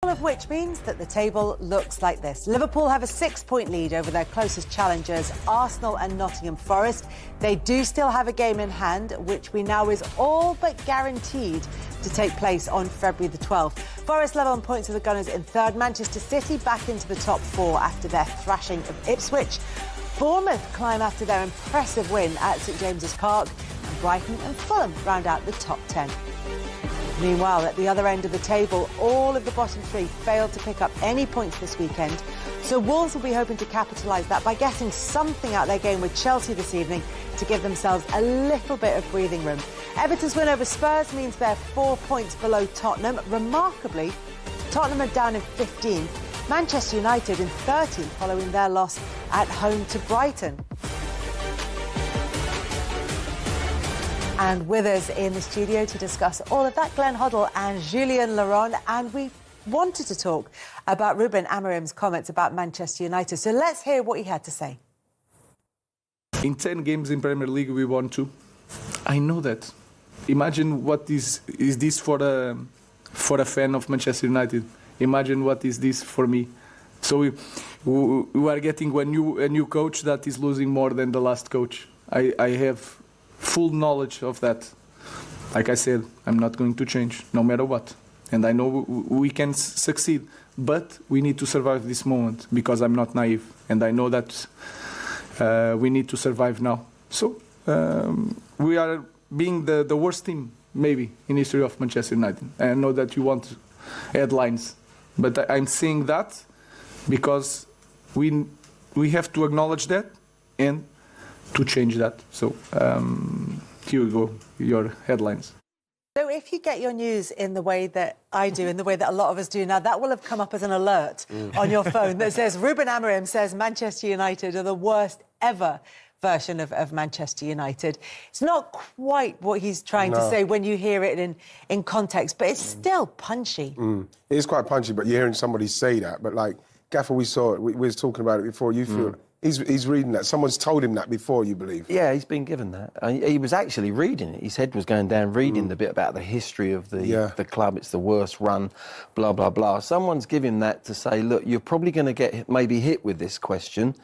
All of which means that the table looks like this. Liverpool have a 6-point lead over their closest challengers, Arsenal and Nottingham Forest. They do still have a game in hand, which we know is all but guaranteed to take place on February the 12th. Forest level on points with the Gunners in third. Manchester City back into the top four after their thrashing of Ipswich. Bournemouth climb after their impressive win at St James's Park. And Brighton and Fulham round out the top 10. Meanwhile, at the other end of the table, all of the bottom three failed to pick up any points this weekend. So Wolves will be hoping to capitalise that by getting something out their game with Chelsea this evening to give themselves a little bit of breathing room. Everton's win over Spurs means they're 4 points below Tottenham. Remarkably, Tottenham are down in 15th. Manchester United in 13th following their loss at home to Brighton. And with us in the studio to discuss all of that, Glenn Hoddle and Julien Laurent. And we wanted to talk about Ruben Amorim's comments about Manchester United. So let's hear what he had to say. In 10 games in Premier League, we won 2. I know that. Imagine what is this for a fan of Manchester United. Imagine what is this for me. So we are getting a new coach that is losing more than the last coach. I have full knowledge of that. Like I said, I'm not going to change, no matter what. And I know we can succeed, but we need to survive this moment because I'm not naive. And I know that we need to survive now. So we are being the worst team, maybe, in history of Manchester United. I know that you want headlines, but I'm saying that because we have to acknowledge that and to change that. So here you go, your headlines. So if you get your news in the way that I do, in the way that a lot of us do now, that will have come up as an alert on your phone that says, Ruben Amorim says Manchester United are the worst ever version of Manchester United. It's not quite what he's trying to say when you hear it in context, but it's still punchy. It is quite punchy, but you're hearing somebody say that. But like, Gaffer, we saw it, we was talking about it before, you feel He's reading that. Someone's told him that before, you believe? Yeah, he's been given that. He was actually reading it. His head was going down reading the bit about the history of the club. It's the worst run, blah, blah, blah. Someone's given that to say, look, you're probably going to get maybe hit with this question,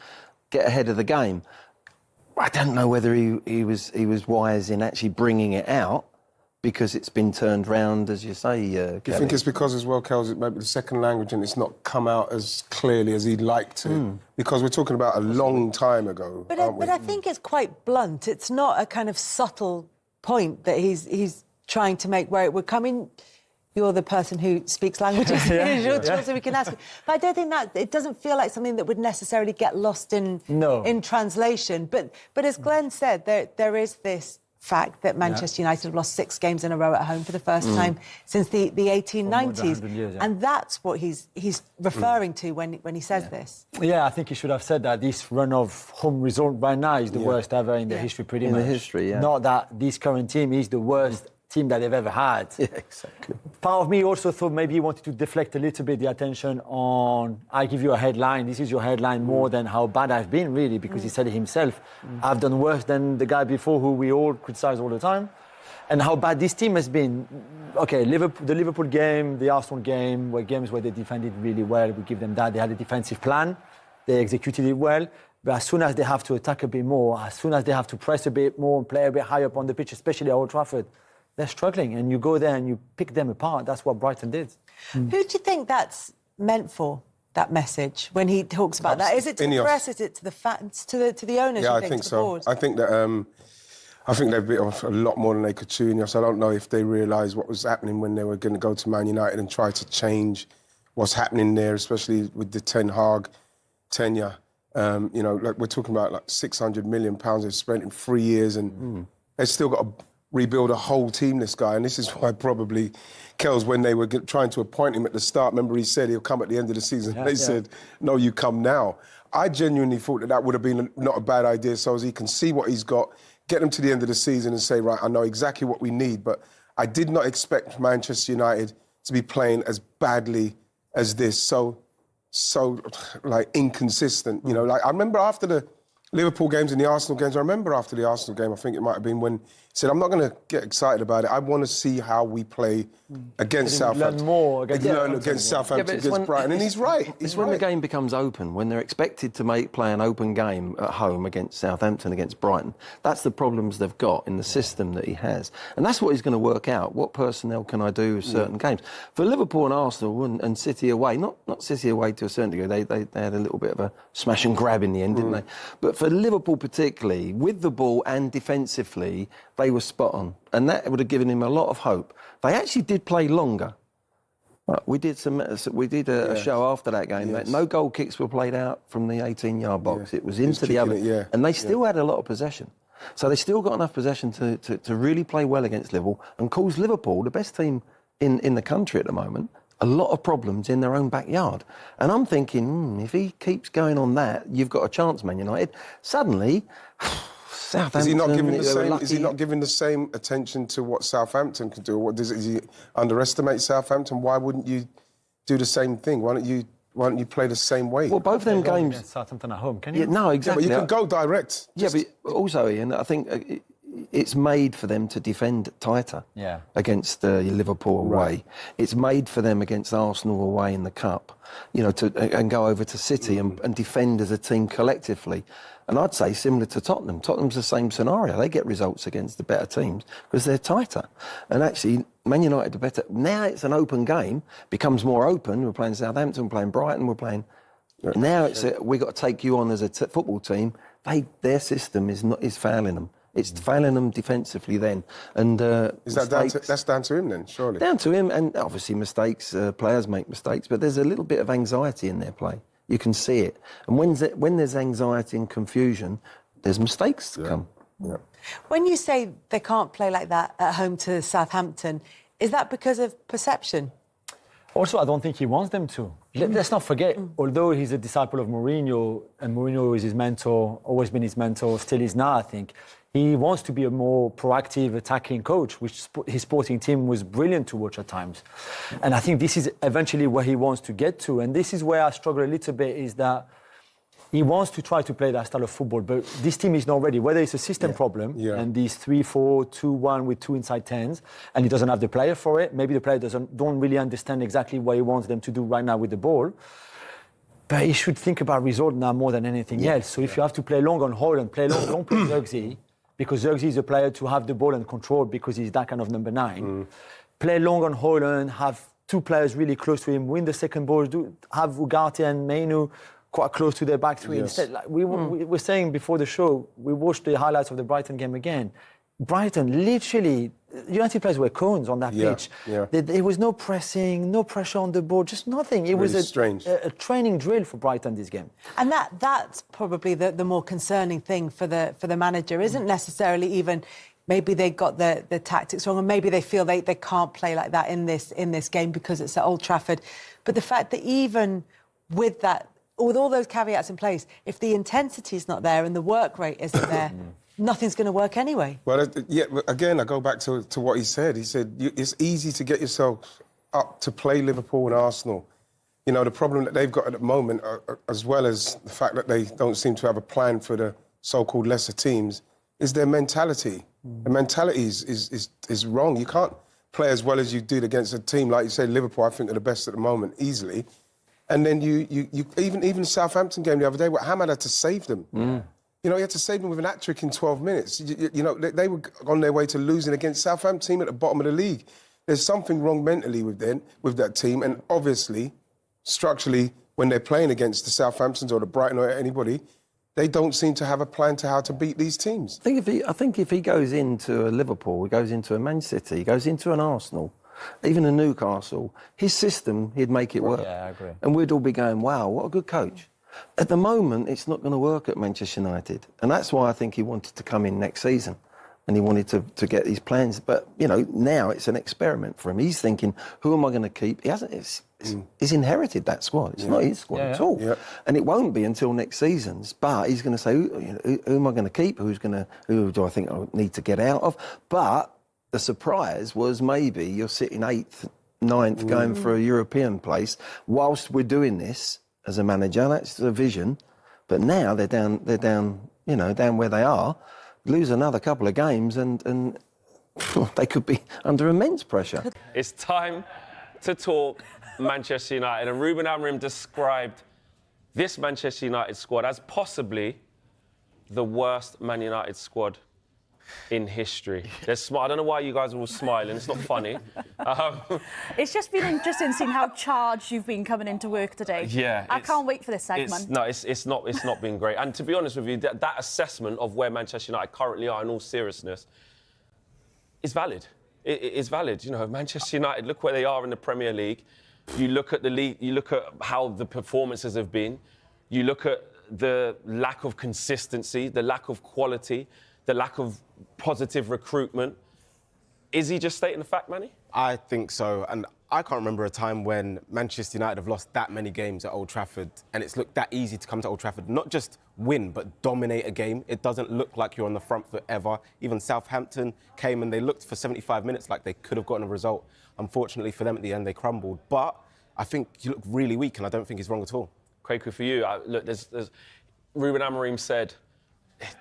get ahead of the game. I don't know whether he was wise in actually bringing it out because it's been turned round, as you say, Kelly. Do you think it's because as well, Kels, it might be the second language and it's not come out as clearly as he'd like to? Because we're talking about a long time ago, aren't we? But I think it's quite blunt. It's not a kind of subtle point that he's trying to make where it would come in. You're the person who speaks languages, so we can ask you. But I don't think that it doesn't feel like something that would necessarily get lost in translation. But as Glenn said, there is this fact that Manchester United have lost 6 games in a row at home for the first time since the 1890s. Years, and that's what he's referring to when he says this. Yeah, I think he should have said that this run of home result right now is the worst ever in the history, pretty much. In the history, Not that this current team is the worst team that they've ever had. Yeah, exactly. Part of me also thought maybe he wanted to deflect a little bit the attention on, I give you a headline, this is your headline, more than how bad I've been, really, because he said it himself. I've done worse than the guy before who we all criticise all the time. And how bad this team has been. OK, the Liverpool game, the Arsenal game, were games where they defended really well. We give them that. They had a defensive plan. They executed it well. But as soon as they have to attack a bit more, as soon as they have to press a bit more and play a bit higher up on the pitch, especially at Old Trafford, they're struggling, and you go there and you pick them apart. That's what Brighton did. Who do you think that's meant for, that message, when he talks about that? Is it to the press? Is it to the fans, to the owners? Yeah, I think so. I think that I think they've bit off a lot more than they could chew. I don't know if they realised what was happening when they were going to go to Man United and try to change what's happening there, especially with the Ten Hag tenure. You know, like we're talking about like £600 million they've spent in 3 years, and they've still got to rebuild a whole team, this guy. And this is why probably, Kells, when they were trying to appoint him at the start, remember he said he'll come at the end of the season. They said, no, you come now. I genuinely thought that would have been not a bad idea, so as he can see what he's got, get him to the end of the season and say, right, I know exactly what we need. But I did not expect Manchester United to be playing as badly as this, so like inconsistent. You know, like I remember after the Liverpool games and the Arsenal games, I remember after the Arsenal game, I think it might have been when said, I'm not going to get excited about it. I want to see how we play against Southampton. Learn more against Southampton, against Brighton. And he's right. It's when the game becomes open, when they're expected to play an open game at home against Southampton, against Brighton. That's the problems they've got in the system that he has. And that's what he's going to work out. What personnel can I do with certain games? For Liverpool and Arsenal and City away, not City away to a certain degree, they had a little bit of a smash and grab in the end, didn't they? But for Liverpool particularly, with the ball and defensively, they were spot on, and that would have given him a lot of hope. They actually did play longer. We did a show after that game. That no goal kicks were played out from the 18-yard box. It was into the other, and they still had a lot of possession. So they still got enough possession to really play well against Liverpool and cause Liverpool, the best team in the country at the moment, a lot of problems in their own backyard. And I'm thinking, if he keeps going on that, you've got a chance, Man United. Suddenly, Southampton... Is he not giving the same attention to what Southampton can do? Does he underestimate Southampton? Why wouldn't you do the same thing? Why don't you play the same way? Well, both them games... Southampton at home, can you? Yeah, no, exactly. Yeah, but you can go direct. Yeah, but also, Ian, I think it's made for them to defend tighter against Liverpool away. Right. It's made for them against Arsenal away in the Cup, and go over to City and defend as a team collectively. And I'd say similar to Tottenham. Tottenham's the same scenario. They get results against the better teams because they're tighter. And actually, Man United are better. Now it's an open game, becomes more open. We're playing Southampton, we're playing Brighton, we're playing... Right. Now we've got to take you on as a football team. Their system is failing them. It's failing them defensively then. And is that that's down to him then, surely? Down to him, and obviously mistakes. Players make mistakes, but there's a little bit of anxiety in their play. You can see it. And when there's anxiety and confusion, there's mistakes to come. Yeah. When you say they can't play like that at home to Southampton, is that because of perception? Also, I don't think he wants them to. Let's not forget, although he's a disciple of Mourinho, and Mourinho is his mentor, always been his mentor, still is now, I think, he wants to be a more proactive, attacking coach, which his sporting team was brilliant to watch at times. And I think this is eventually where he wants to get to. And this is where I struggle a little bit, is that he wants to try to play that style of football, but this team is not ready. Whether it's a system problem and these 3-4-2-1 with two inside 10s, and he doesn't have the player for it. Maybe the player don't really understand exactly what he wants them to do right now with the ball. But he should think about result now more than anything else. So if you have to play long on Haaland, play long, don't play Zirkzee, because Zirkzee is a player to have the ball and control because he's that kind of number 9. Play long on Haaland, have two players really close to him, win the second ball, have Ugarte and Mainu quite close to their back three. Instead, like we were saying before the show, we watched the highlights of the Brighton game again. Brighton, literally, United players were cones on that pitch. There was no pressing, no pressure on the ball, just nothing. It was a training drill for Brighton this game. And that's probably the more concerning thing for the manager. Isn't necessarily even maybe they got the tactics wrong, and maybe they feel they can't play like that in this game because it's at Old Trafford. But the fact that even with that, with all those caveats in place, if the intensity is not there and the work rate isn't there, nothing's going to work anyway. Well, again, I go back to what he said. He said it's easy to get yourself up to play Liverpool and Arsenal. You know, the problem that they've got at the moment, as well as the fact that they don't seem to have a plan for the so-called lesser teams, is their mentality. The mentality is wrong. You can't play as well as you did against a team, like you said, Liverpool, I think, are the best at the moment, easily. And then you even Southampton game the other day, Hamad had to save them. You know, he had to save them with an hat-trick in 12 minutes. You know, they were on their way to losing against Southampton team at the bottom of the league. There's something wrong mentally with that team, and obviously, structurally, when they're playing against the Southamptons or the Brighton or anybody, they don't seem to have a plan to how to beat these teams. I think if he goes into a Liverpool, he goes into a Man City, he goes into an Arsenal, even a Newcastle, his system, he'd make it work. Yeah, I agree. And we'd all be going, wow, what a good coach. At the moment, it's not going to work at Manchester United. And that's why I think he wanted to come in next season. And he wanted to get these plans. But, you know, now it's an experiment for him. He's thinking, who am I going to keep? He hasn't. He's inherited that squad. It's not his squad at all. Yeah. And it won't be until next season's. But he's going to say, who am I going to keep? Who do I think I need to get out of? But the surprise was maybe you're sitting 8th, 9th, going for a European place whilst we're doing this as a manager. That's the vision. But now they're down, you know, down where they are. Lose another couple of games and they could be under immense pressure. It's time to talk Manchester United. And Ruben Amorim described this Manchester United squad as possibly the worst Man United squad in history. I don't know why you guys are all smiling. It's not funny. It's just been interesting seeing how charged you've been coming into work today. Yeah, I can't wait for this segment. It's not been great. And to be honest with you, that assessment of where Manchester United currently are, in all seriousness, is valid. It is valid. You know, Manchester United, look where they are in the Premier League. You look at the league. You look at how the performances have been. You look at the lack of consistency, the lack of quality, the lack of positive recruitment. Is he just stating the fact, Manny? I think so. And I can't remember a time when Manchester United have lost that many games at Old Trafford and it's looked that easy to come to Old Trafford, not just win, but dominate a game. It doesn't look like you're on the front foot ever. Even Southampton came and they looked for 75 minutes like they could have gotten a result. Unfortunately for them, at the end, they crumbled. But I think you look really weak, and I don't think he's wrong at all. Kwaku, for you, look, there's Ruben Amorim said,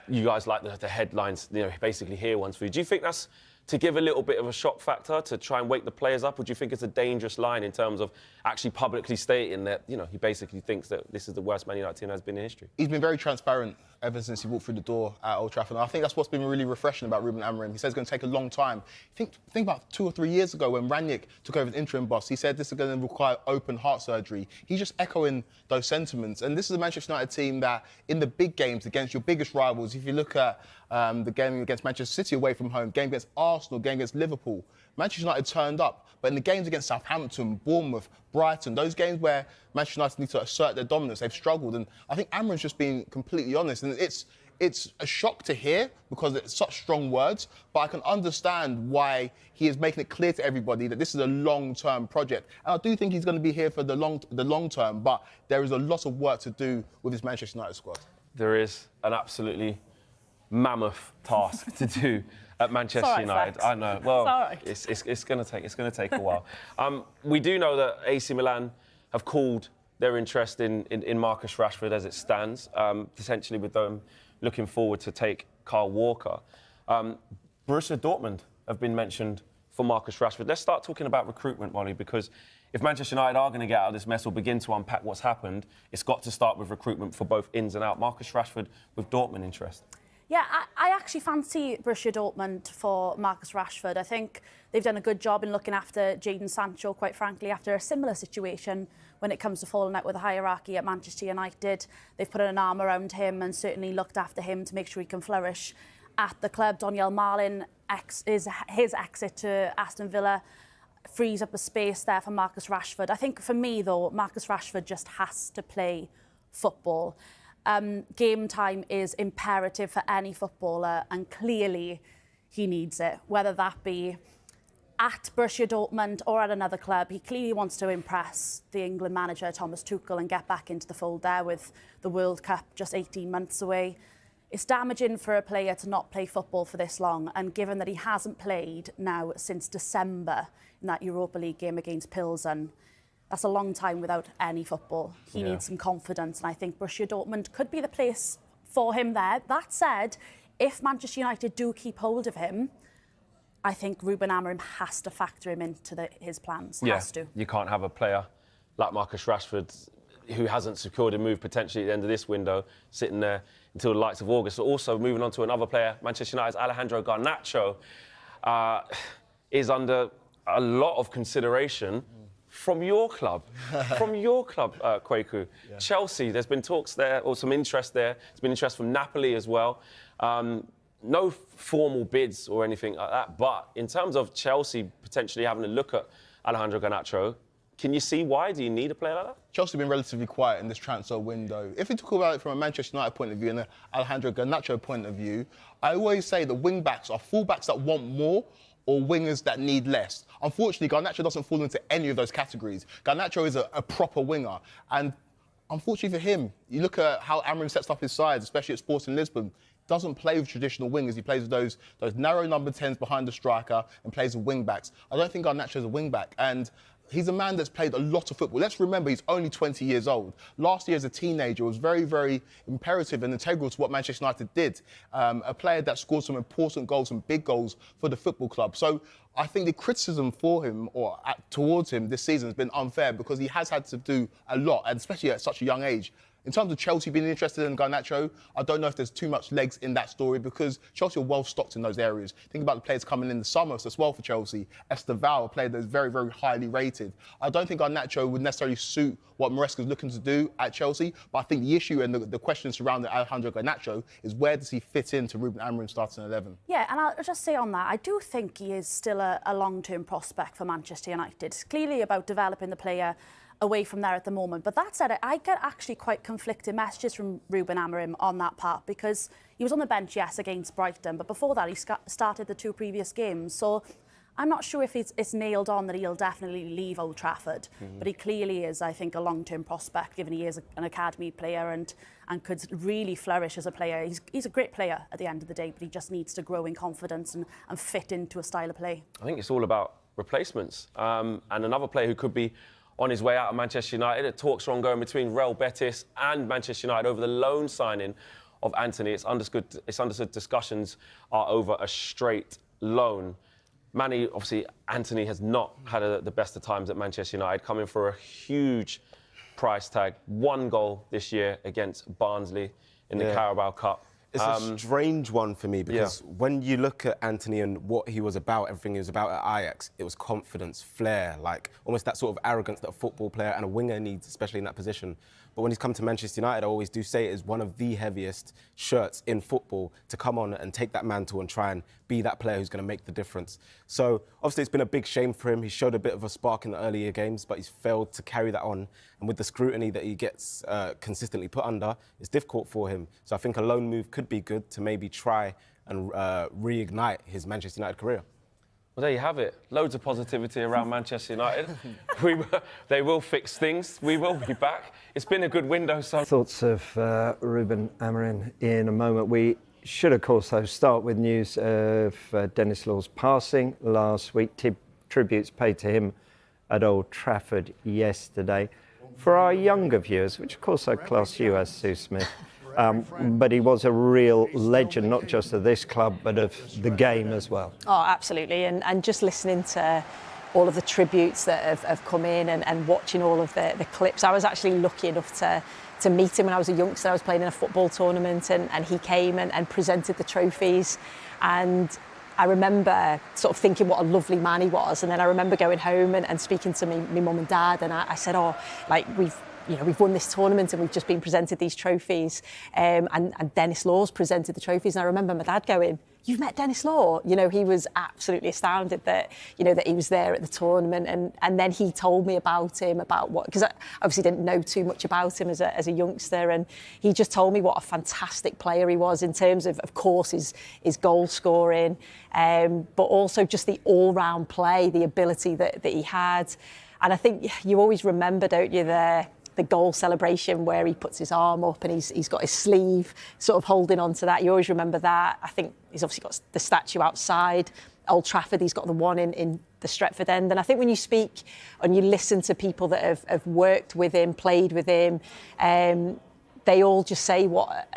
you guys like the headlines, you know, basically hear ones for you. Do you think that's to give a little bit of a shock factor to try and wake the players up, or do you think it's a dangerous line in terms of actually publicly stating that, you know, he basically thinks that this is the worst Man United team has been in history? He's been very transparent ever since he walked through the door at Old Trafford. And I think that's what's been really refreshing about Ruben Amorim. He says it's going to take a long time. Think about 2 or 3 years ago when Rangnick took over as interim boss. He said this is going to require open heart surgery. He's just echoing those sentiments. And this is a Manchester United team that, in the big games against your biggest rivals, if you look at the game against Manchester City away from home, game against Arsenal, game against Liverpool, Manchester United turned up. But in the games against Southampton, Bournemouth, Brighton, those games where Manchester United need to assert their dominance, they've struggled. And I think Amorim's just been completely honest. And it's a shock to hear because it's such strong words, but I can understand why he is making it clear to everybody that this is a long-term project. And I do think he's going to be here for the long term, but there is a lot of work to do with this Manchester United squad. There is an absolutely mammoth task to do at Manchester United. Facts. I know. Well, Sorry. it's going to take a while. We do know that AC Milan have called their interest in Marcus Rashford as it stands, potentially with them looking forward to take Kyle Walker. Borussia Dortmund have been mentioned for Marcus Rashford. Let's start talking about recruitment, Molly, because if Manchester United are going to get out of this mess or begin to unpack what's happened, it's got to start with recruitment for both ins and out. Marcus Rashford with Dortmund interest. Yeah, I actually fancy Borussia Dortmund for Marcus Rashford. I think they've done a good job in looking after Jadon Sancho, quite frankly, after a similar situation when it comes to falling out with the hierarchy at Manchester United. They've put an arm around him and certainly looked after him to make sure he can flourish at the club. Daniel Marlin, his exit to Aston Villa frees up a space there for Marcus Rashford. I think for me, though, Marcus Rashford just has to play football. Game time is imperative for any footballer, and clearly he needs it, whether that be at Borussia Dortmund or at another club. He clearly wants to impress the England manager, Thomas Tuchel, and get back into the fold there with the World Cup just 18 months away. It's damaging for a player to not play football for this long, and given that he hasn't played now since December in that Europa League game against Pilsen, that's a long time without any football. He needs some confidence, and I think Borussia Dortmund could be the place for him there. That said, if Manchester United do keep hold of him, I think Ruben Amorim has to factor him into his plans. Has to. You can't have a player like Marcus Rashford who hasn't secured a move potentially at the end of this window, sitting there until the lights of August. Also, moving on to another player, Manchester United's Alejandro Garnacho is under a lot of consideration from your club, Kwaku. Yeah. Chelsea, there's been talks there, or some interest there. There's been interest from Napoli as well. No formal bids or anything like that, but in terms of Chelsea potentially having a look at Alejandro Garnacho, can you see why? Do you need a player like that? Chelsea have been relatively quiet in this transfer window. If we talk about it from a Manchester United point of view and an Alejandro Garnacho point of view, I always say the wing-backs are full-backs that want more or wingers that need less. Unfortunately, Garnacho doesn't fall into any of those categories. Garnacho is a proper winger. And unfortunately for him, you look at how Amorim sets up his sides, especially at Sporting Lisbon, doesn't play with traditional wingers. He plays with those narrow number 10s behind the striker and plays with wing-backs. I don't think Garnacho is a wing-back. And he's a man that's played a lot of football. Let's remember, he's only 20 years old. Last year as a teenager was very, very imperative and integral to what Manchester United did. A player that scored some important goals, some big goals for the football club. So I think the criticism for him or towards him this season has been unfair because he has had to do a lot, and especially at such a young age. In terms of Chelsea being interested in Garnacho, I don't know if there's too much legs in that story because Chelsea are well stocked in those areas. Think about the players coming in the summer as well for Chelsea. Esteval, a player that's very, very highly rated. I don't think Garnacho would necessarily suit what Maresca's looking to do at Chelsea, but I think the issue and the question surrounding Alejandro Garnacho is where does he fit into Ruben Amorim's starting 11? Yeah, and I'll just say on that, I do think he is still a long-term prospect for Manchester United. It's clearly about developing the player away from there at the moment. But that said, I get actually quite conflicting messages from Ruben Amorim on that part because he was on the bench, yes, against Brighton, but before that he started the 2 previous games. So I'm not sure if it's nailed on that he'll definitely leave Old Trafford, but he clearly is, I think, a long-term prospect, given he is an academy player and could really flourish as a player. He's a great player at the end of the day, but he just needs to grow in confidence and fit into a style of play. I think it's all about replacements. And another player who could be on his way out of Manchester United. Talks are ongoing between Real Betis and Manchester United over the loan signing of Antony. It's understood discussions are over a straight loan. Manny, obviously, Antony has not had the best of times at Manchester United, coming for a huge price tag. 1 goal this year against Barnsley in the Carabao Cup. It's a strange one for me because when you look at Antony and what he was about, everything he was about at Ajax, it was confidence, flair, like almost that sort of arrogance that a football player and a winger needs, especially in that position. But when he's come to Manchester United, I always do say it is one of the heaviest shirts in football to come on and take that mantle and try and be that player who's going to make the difference. So obviously it's been a big shame for him. He showed a bit of a spark in the earlier games, but he's failed to carry that on. And with the scrutiny that he gets consistently put under, it's difficult for him. So I think a loan move could be good to maybe try and reignite his Manchester United career. Well, there you have it. Loads of positivity around Manchester United. They will fix things. We will be back. It's been a good window. So thoughts of Ruben Amorim in a moment. We should, of course, though, start with news of Denis Law's passing last week. Tributes paid to him at Old Trafford yesterday. For our younger viewers, which of course I class you as, Sue Smith, but he was a real legend, not just of this club, but of the game as well. Oh, absolutely. And just listening to all of the tributes that have come in and watching all of the clips. I was actually lucky enough to meet him when I was a youngster. I was playing in a football tournament and he came and presented the trophies. And I remember sort of thinking what a lovely man he was. And then I remember going home and speaking to my mum and dad. And I said, we've won this tournament and we've just been presented these trophies. And Denis Law's presented the trophies. And I remember my dad going, "You've met Denis Law?" You know, he was absolutely astounded that he was there at the tournament. And then he told me about him, because I obviously didn't know too much about him as a youngster. And he just told me what a fantastic player he was in terms of course, his goal scoring, but also just the all-round play, the ability that he had. And I think you always remember, don't you, the goal celebration where he puts his arm up and he's got his sleeve sort of holding on to that. You always remember that. I think he's obviously got the statue outside Old Trafford. He's got the one in the Stretford end. And I think when you speak and you listen to people that have worked with him, played with him, they all just say what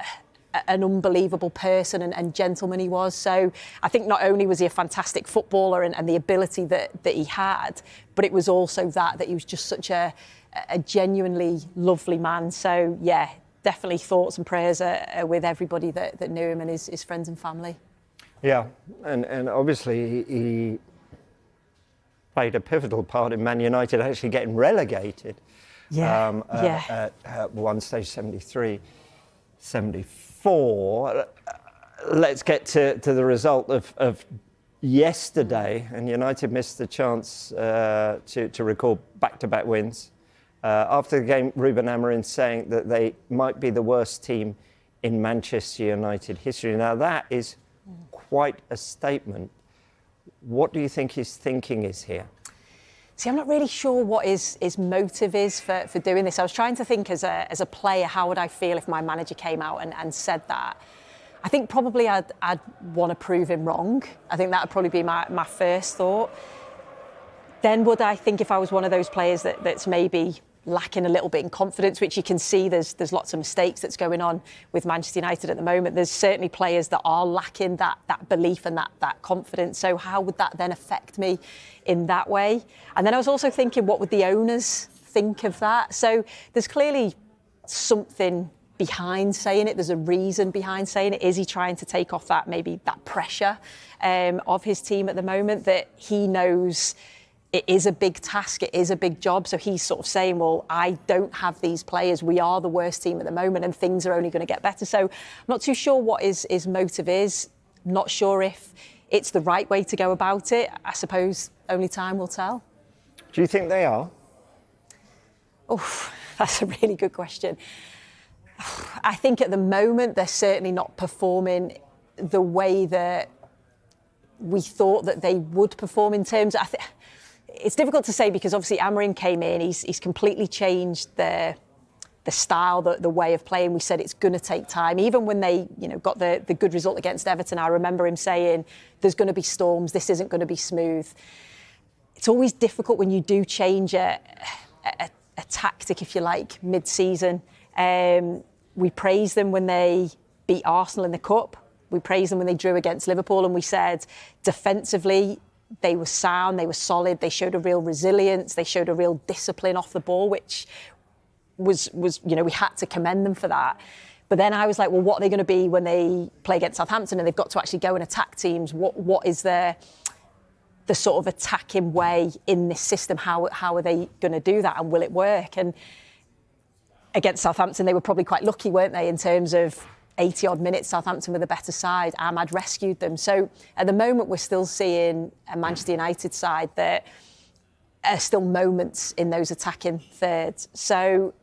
an unbelievable person and gentleman he was. So I think not only was he a fantastic footballer and the ability that he had, but it was also that he was just such a genuinely lovely man. So yeah, definitely thoughts and prayers are with everybody that knew him and his friends and family. Yeah, and obviously he played a pivotal part in Man United actually getting relegated. At one stage, 73, 74. Let's get to the result of yesterday, and United missed the chance to record back-to-back wins. After the game, Ruben Amorim saying that they might be the worst team in Manchester United history. Now, that is quite a statement. What do you think his thinking is here? See, I'm not really sure what his motive is for doing this. I was trying to think as a player, how would I feel if my manager came out and said that? I think probably I'd want to prove him wrong. I think that would probably be my first thought. then would I think if I was one of those players that's maybe lacking a little bit in confidence, which you can see there's lots of mistakes that's going on with Manchester United at the moment. There's certainly players that are lacking that belief and that confidence. So how would that then affect me in that way? And then I was also thinking, what would the owners think of that? So there's clearly something behind saying it. There's a reason behind saying it. Is he trying to take off that pressure of his team at the moment, that he knows it is a big task, it is a big job. So he's sort of saying, well, I don't have these players. We are the worst team at the moment and things are only going to get better. So I'm not too sure what his motive is. Not sure if it's the right way to go about it. I suppose only time will tell. Do you think they are? Oh, that's a really good question. I think at the moment they're certainly not performing the way that we thought that they would perform in terms of... It's difficult to say because obviously Amorim came in, he's completely changed the style, the way of playing. We said it's going to take time. Even when they got the good result against Everton, I remember him saying there's going to be storms, this isn't going to be smooth. It's always difficult when you do change a tactic, if you like, mid-season. We praised them when they beat Arsenal in the Cup. We praised them when they drew against Liverpool, and we said defensively they were sound, they were solid, they showed a real resilience, they showed a real discipline off the ball, which was we had to commend them for that. But then I was like, well, what are they going to be when they play against Southampton and they've got to actually go and attack teams? What is the sort of attacking way in this system? How are they going to do that, and will it work? And against Southampton, they were probably quite lucky, weren't they, in terms of 80-odd minutes, Southampton were the better side. Ahmad rescued them. So at the moment, we're still seeing a Manchester United side that are still moments in those attacking thirds. So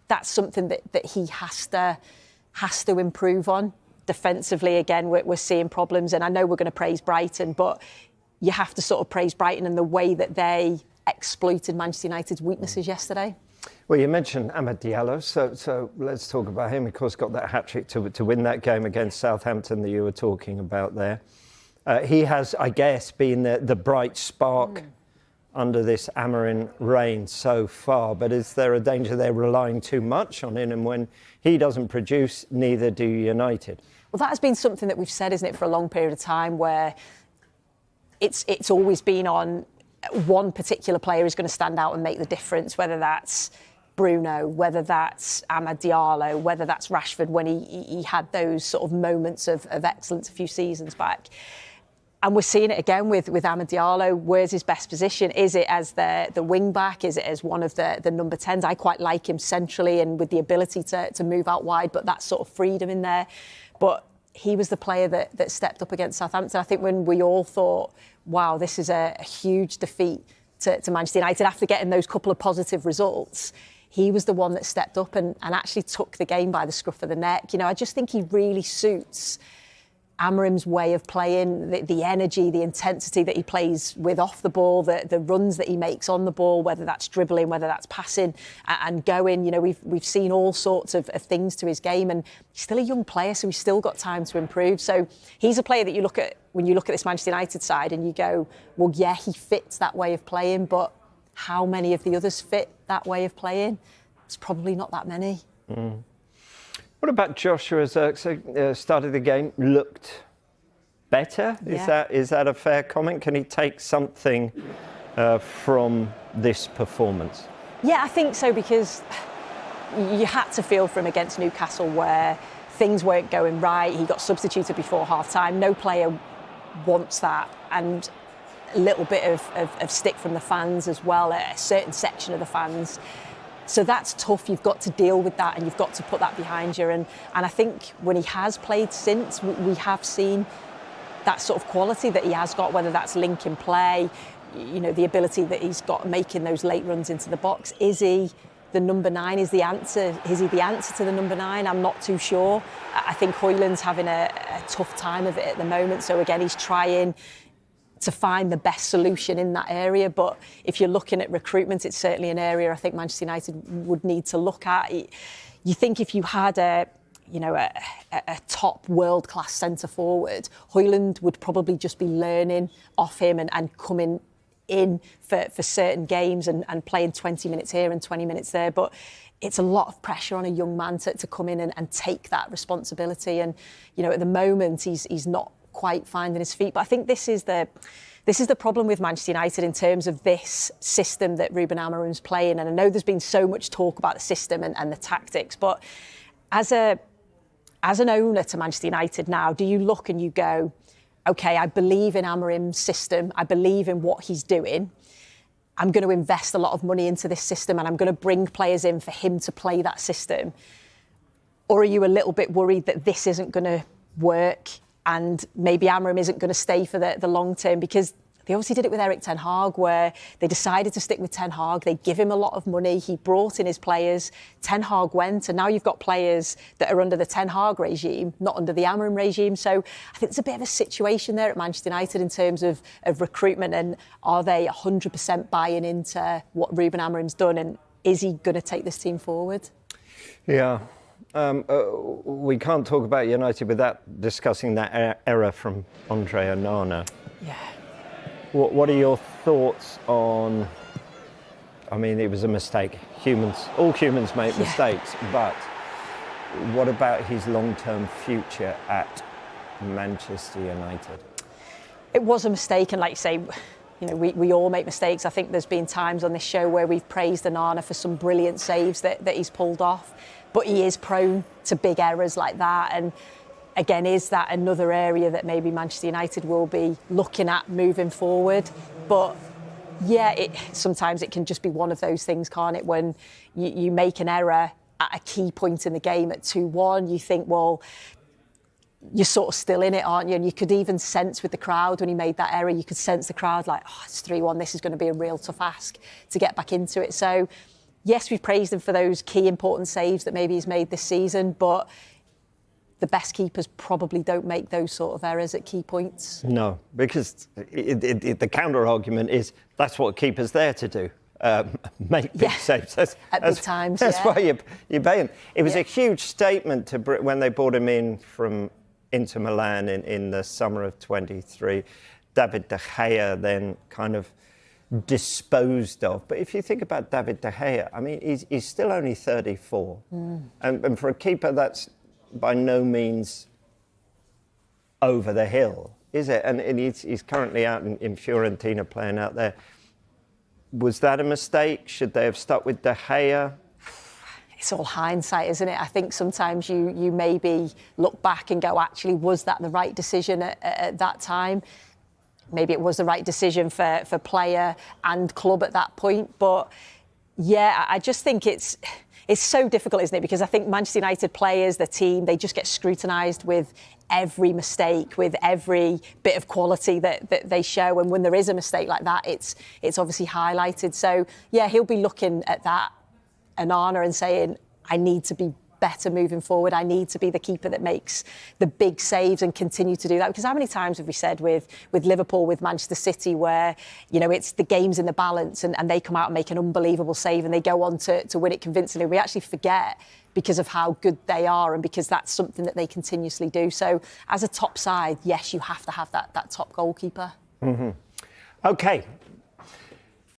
that's something that he has to improve on. Defensively, again, we're seeing problems. And I know we're going to praise Brighton, but you have to sort of praise Brighton and the way that they exploited Manchester United's weaknesses yesterday. Well, you mentioned Amad Diallo, so let's talk about him. Of course, got that hat-trick to win that game against Southampton that you were talking about there. He has, I guess, been the bright spark under this Amorim reign so far, but is there a danger they're relying too much on him, and when he doesn't produce, neither do United? Well, that has been something that we've said, isn't it, for a long period of time, where it's always been on one particular player is going to stand out and make the difference, whether that's Bruno, whether that's Amad Diallo, whether that's Rashford when he had those sort of moments of excellence a few seasons back. And we're seeing it again with Amad Diallo. Where's his best position? Is it as the wing back? Is it as one of the number 10s? I quite like him centrally and with the ability to move out wide, but that sort of freedom in there. But he was the player that stepped up against Southampton. I think when we all thought, wow, this is a huge defeat to Manchester United after getting those couple of positive results, he was the one that stepped up and actually took the game by the scruff of the neck. I just think he really suits Amorim's way of playing, the energy, the intensity that he plays with off the ball, the runs that he makes on the ball, whether that's dribbling, whether that's passing and going. We've seen all sorts of things to his game, and he's still a young player, so he's still got time to improve. So he's a player that you look at when you look at this Manchester United side and you go, well, yeah, he fits that way of playing, but how many of the others fit that way of playing? It's probably not that many. What about Joshua Zirkzee? Started the game, looked better. Yeah. Is that a fair comment? Can he take something from this performance? Yeah, I think so, because you had to feel for him against Newcastle where things weren't going right. He got substituted before half-time. No player wants that. And a little bit of stick from the fans as well, a certain section of the fans. So that's tough. You've got to deal with that and you've got to put that behind you. And I think when he has played since, we have seen that sort of quality that he has got, whether that's link in play, the ability that he's got making those late runs into the box. Is he the number 9? Is he the answer to the number 9? I'm not too sure. I think Højlund's having a tough time of it at the moment. So again, he's trying to find the best solution in that area. But if you're looking at recruitment, it's certainly an area I think Manchester United would need to look at. You think if you had a top world-class centre-forward, Højlund would probably just be learning off him and coming in for certain games and playing 20 minutes here and 20 minutes there. But it's a lot of pressure on a young man to come in and take that responsibility. And, you know, at the moment, he's not quite finding his feet. But I think this is the problem with Manchester United in terms of this system that Ruben Amorim's playing. And I know there's been so much talk about the system and the tactics, but as an owner to Manchester United now, do you look and you go, OK, I believe in Amorim's system, I believe in what he's doing, I'm going to invest a lot of money into this system and I'm going to bring players in for him to play that system? Or are you a little bit worried that this isn't going to work and maybe Amorim isn't going to stay for the long term? Because they obviously did it with Erik ten Hag, where they decided to stick with Ten Hag. They give him a lot of money. He brought in his players. Ten Hag went, and now you've got players that are under the Ten Hag regime, not under the Amorim regime. So I think there's a bit of a situation there at Manchester United in terms of recruitment, and are they 100% buying into what Ruben Amorim's done, and is he going to take this team forward? Yeah. We can't talk about United without discussing that error from Andre Onana. Yeah. What are your thoughts on... I mean, it was a mistake. All humans make mistakes, but what about his long-term future at Manchester United? It was a mistake, and like you say, you know, we all make mistakes. I think there's been times on this show where we've praised Onana for some brilliant saves that he's pulled off, but he is prone to big errors like that. And again, is that another area that maybe Manchester United will be looking at moving forward? But yeah, sometimes it can just be one of those things, can't it? When you make an error at a key point in the game at 2-1, you think, well, you're sort of still in it, aren't you? And you could even sense with the crowd when he made that error, you could sense the crowd like, oh, it's 3-1, this is going to be a real tough ask to get back into it. So yes, we've praised him for those key important saves that maybe he's made this season, but the best keepers probably don't make those sort of errors at key points. No, because the counter-argument is that's what keepers there to do, make big saves. At big times, That's why you pay him. It was a huge statement when they brought him in from Inter Milan in the summer of 23. David De Gea then kind of disposed of. But if you think about David De Gea, I mean, he's still only 34. And for a keeper, that's by no means over the hill, is it? And he's currently out in Fiorentina playing out there. Was that a mistake? Should they have stuck with De Gea? It's all hindsight, isn't it? I think sometimes you maybe look back and go, actually, was that the right decision at that time? Maybe it was the right decision for player and club at that point. But yeah, I just think it's so difficult, isn't it? Because I think Manchester United players, the team, they just get scrutinised with every mistake, with every bit of quality that they show. And when there is a mistake like that, it's obviously highlighted. So, yeah, he'll be looking at that, Onana, and saying, I need to be better moving forward. I need to be the keeper that makes the big saves and continue to do that. Because how many times have we said with Liverpool, with Manchester City, where, you know, it's the game's in the balance and they come out and make an unbelievable save and they go on to win it convincingly. We actually forget because of how good they are and because that's something that they continuously do. So as a top side, yes, you have to have that top goalkeeper. Mm-hmm. OK,